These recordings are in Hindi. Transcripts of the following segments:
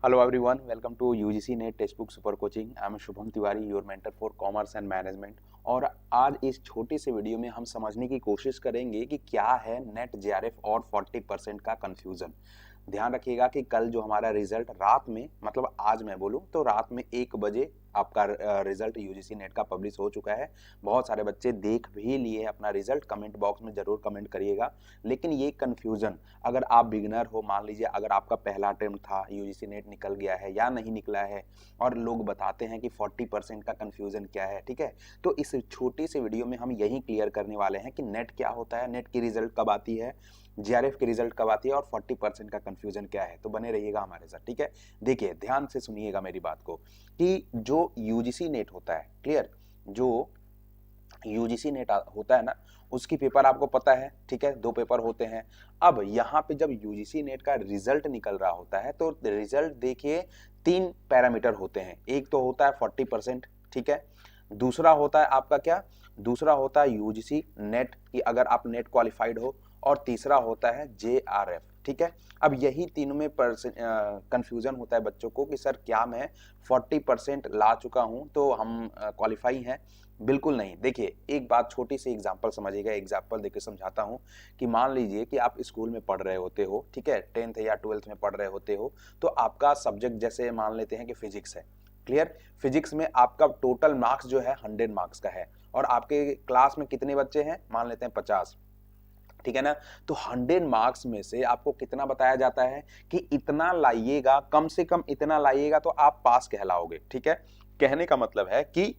Hello everyone, welcome to UGC net text book super coaching. I am Shubham Tiwari, your mentor for commerce and management. और आज इस छोटे से वीडियो में हम समझने की कोशिश करेंगे कि क्या है नेट जेआरएफ और 40% का कंफ्यूजन। ध्यान रखिएगा कि कल जो हमारा रिजल्ट रात में, मतलब आज मैं बोलूं तो रात में 1 बजे आपका रिजल्ट यूजीसी नेट का पब्लिश हो चुका है। बहुत सारे बच्चे देख भी लिए अपना रिजल्ट, कमेंट बॉक्स में जरूर कमेंट करिएगा। लेकिन ये कंफ्यूजन, अगर आप बिगिनर हो, मान लीजिए अगर आपका पहला अटेम्प्ट था, यूजीसी नेट निकल गया है या नहीं निकला है, और लोग बताते हैं कि 40% का कंफ्यूजन क्या है, ठीक है। तो इस छोटी सी वीडियो में हम यही क्लियर करने वाले हैं कि नेट क्या होता है, नेट की रिजल्ट कब आती है, जेआरएफ की रिजल्ट कब आती है और 40% का कंफ्यूजन क्या है। तो बने रहिएगा हमारे साथ, ठीक है। देखिए ध्यान से सुनिएगा मेरी बात को कि जो यूजीसी नेट होता है, क्लियर, जो यूजीसी नेट होता है ना, उसकी पेपर आपको पता है, ठीक है, 2 पेपर होते हैं। अब यहाँ पे जब यूजीसी नेट का रिजल्ट निकल रहा होता है तो रिजल्ट देखिए 3 पैरामीटर होते हैं। एक तो होता है 40%, ठीक है। दूसरा होता है आपका क्या, दूसरा होता है यूजीसी नेट कि अगर आप नेट क्वालिफाइड हो, और तीसरा होता है जेआरएफ, ठीक है। अब यही तीनों में कंफ्यूजन होता है बच्चों को कि सर क्या मैं 40% ला चुका हूं तो हम क्वालिफाई हैं। बिल्कुल नहीं। देखिए एक बात, छोटी सी एग्जांपल समझिएगा, एग्जांपल देके समझाता हूं कि मान लीजिए कि आप स्कूल में पढ़ रहे होते हो, ठीक है, 10th या 12th में पढ़ रहे होते हो, तो आपका सब्जेक्ट जैसे मान लेते हैं कि फिजिक्स है, क्लियर। फिजिक्स में आपका टोटल मार्क्स जो है 100 मार्क्स का है, और आपके क्लास में कितने बच्चे हैं, मान लेते हैं 50, ठीक है ना। तो 100 मार्क्स में से आपको कितना बताया जाता है कि इतना लाइएगा, कम से कम इतना लाइएगा तो आप पास कहलाओगे, ठीक है। कहने का मतलब है कि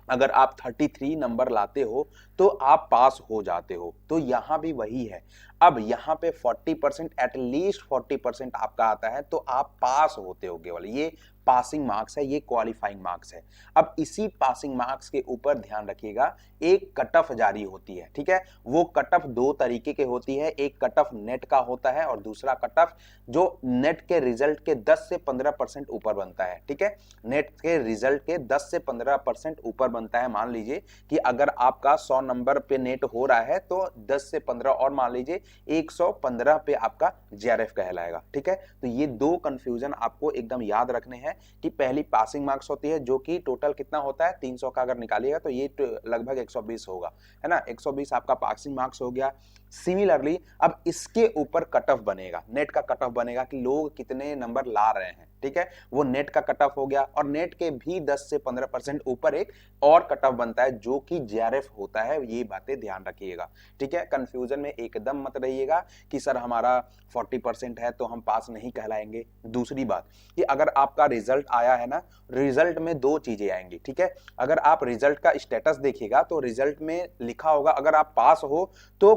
अगर आप 33 नंबर लाते हो तो आप पास हो जाते हो। तो यहां भी वही है। अब यहां पे 40%, एटलीस्ट 40% आपका आता है तो आप पास होते हो केवल। ये पासिंग मार्क्स है, ये क्वालिफाइंग मार्क्स है। अब इसी पासिंग मार्क्स के ऊपर ध्यान रखिएगा, एक कट ऑफ जारी होती है, ठीक है। वो कट ऑफ 2 तरीके के होती है। एक कट ऑफ नेट का होता है और दूसरा कट ऑफ जो नेट के रिजल्ट के 10 से 15% ऊपर बनता है, ठीक है। नेट के रिजल्ट के 10 से 15% ऊपर बनता है। मान लीजिए कि अगर आपका 100 नंबर पे नेट हो रहा है तो 10 से 15 और मान लीजिए 115 पे आपका जेआरएफ कहलाएगा, ठीक है। तो ये 2 कंफ्यूजन आपको एकदम याद रखने हैं कि पहली पासिंग मार्क्स होती है जो कि टोटल कितना होता है, 300 का अगर निकालिएगा तो ये लगभग 120 होगा, है ना। 120 आपका पासिंग मार्क्स हो गया। सिमिलरली अब इसके ऊपर कट ऑफ बनेगा, नेट का कट ऑफ बनेगा कि लोग कितने नंबर ला रहे हैं, ठीक है। वो नेट का कट ऑफ हो गया, और नेट के भी 10 से 15% ऊपर एक और कट ऑफ बनता है जो कि जेआरएफ होता है। ये बातें ध्यान रखिएगा, ठीक है। कंफ्यूजन में एकदम मत रहिएगा कि सर हमारा 40% है तो हम पास नहीं कहलाएंगे। दूसरी बात कि अगर आपका रिजल्ट आया है ना, रिजल्ट में 2 चीजें आएंगी, ठीक है। अगर आप रिजल्ट का स्टेटस देखिएगा तो रिजल्ट में लिखा होगा अगर आप पास हो तो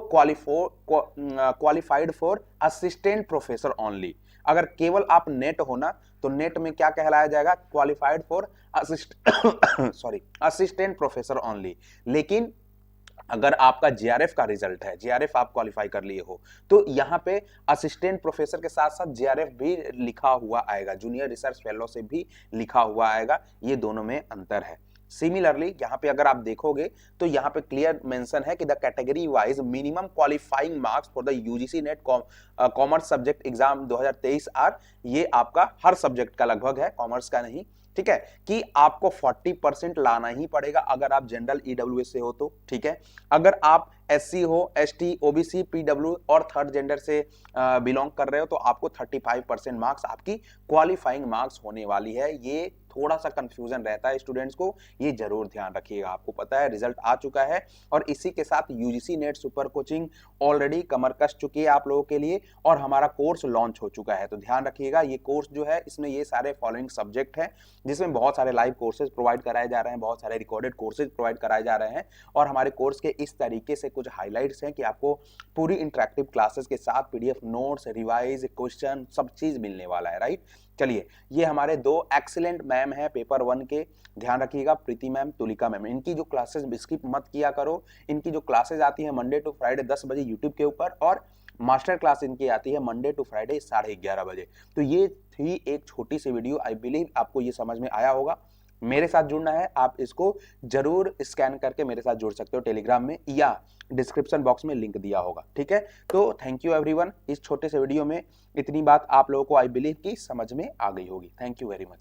qualified for assistant professor only. अगर केवल आप नेट हो ना तो नेट में क्या कहलाया जाएगा, qualified for assistant professor only. लेकिन अगर आपका जेआरएफ का रिजल्ट है, जेआरएफ आप क्वालिफाई कर लिए हो, तो यहाँ पे असिस्टेंट प्रोफेसर के साथ साथ जेआरएफ भी लिखा हुआ आएगा, जूनियर रिसर्च फेलो से भी लिखा हुआ आएगा। ये दोनों में अंतर है। सिमिलरली यहाँ पे अगर आप देखोगे तो यहाँ पे क्लियर मेंशन है कि the category wise minimum qualifying marks for the UGC NET commerce subject exam 2023 are, ये आपका हर सब्जेक्ट का लगभग है, कॉमर्स का नहीं, ठीक है, कि आपको 40% लाना ही पड़ेगा अगर आप जनरल ईडब्ल्यूएस से हो तो, ठीक है। अगर आप एससी हो, एसटी, ओबीसी, पीडब्ल्यू और थर्ड जेंडर से बिलोंग कर रहे हो तो आपको 35% मार्क्स आपकी क्वालिफाइंग मार्क्स होने वाली है। ये थोड़ा सा कंफ्यूजन रहता है स्टूडेंट्स को, ये जरूर ध्यान रखिएगा। आपको पता है रिजल्ट आ चुका है, और इसी के साथ UGC NET super coaching already कमर कस चुकी है आप लोगों के लिए, और हमारा कोर्स लॉन्च हो चुका है। तो ध्यान रखिएगा, ये कोर्स जो है इसमें ये सारे फॉलोइंग सब्जेक्ट हैं, जिसमें बहुत सारे लाइव कोर्सेज प्रोवाइड कराए जा रहे हैं, बहुत सारे रिकॉर्डेड कोर्सेज प्रोवाइड कराए जा रहे हैं। और हमारे कोर्स के इस तरीके से कुछ हाईलाइट्स हैं कि आपको पूरी इंटरेक्टिव क्लासेस के साथ पीडीएफ नोट्स, रिवाइज क्वेश्चन, सब चीज मिलने वाला है, राइट। चलिए, ये हमारे 2 एक्सीलेंट मैम है पेपर 1 के, ध्यान रखिएगा, प्रीति मैम, तुलिका मैम। इनकी जो क्लासेस स्किप मत किया करो। इनकी जो क्लासेस आती है मंडे टू फ्राइडे 10 बजे यूट्यूब के ऊपर, और मास्टर क्लास इनकी आती है मंडे टू फ्राइडे 11:30 बजे। तो ये थी एक छोटी सी वीडियो, आई बिलीव आपको ये समझ में आया होगा। मेरे साथ जुड़ना है, आप इसको जरूर स्कैन करके मेरे साथ जुड़ सकते हो टेलीग्राम में, या डिस्क्रिप्शन बॉक्स में लिंक दिया होगा। ठीक है, तो थैंक यू एवरीवन। इस छोटे से वीडियो में इतनी बात आप लोगों को आई बिलीव की समझ में आ गई होगी। Thank you very much.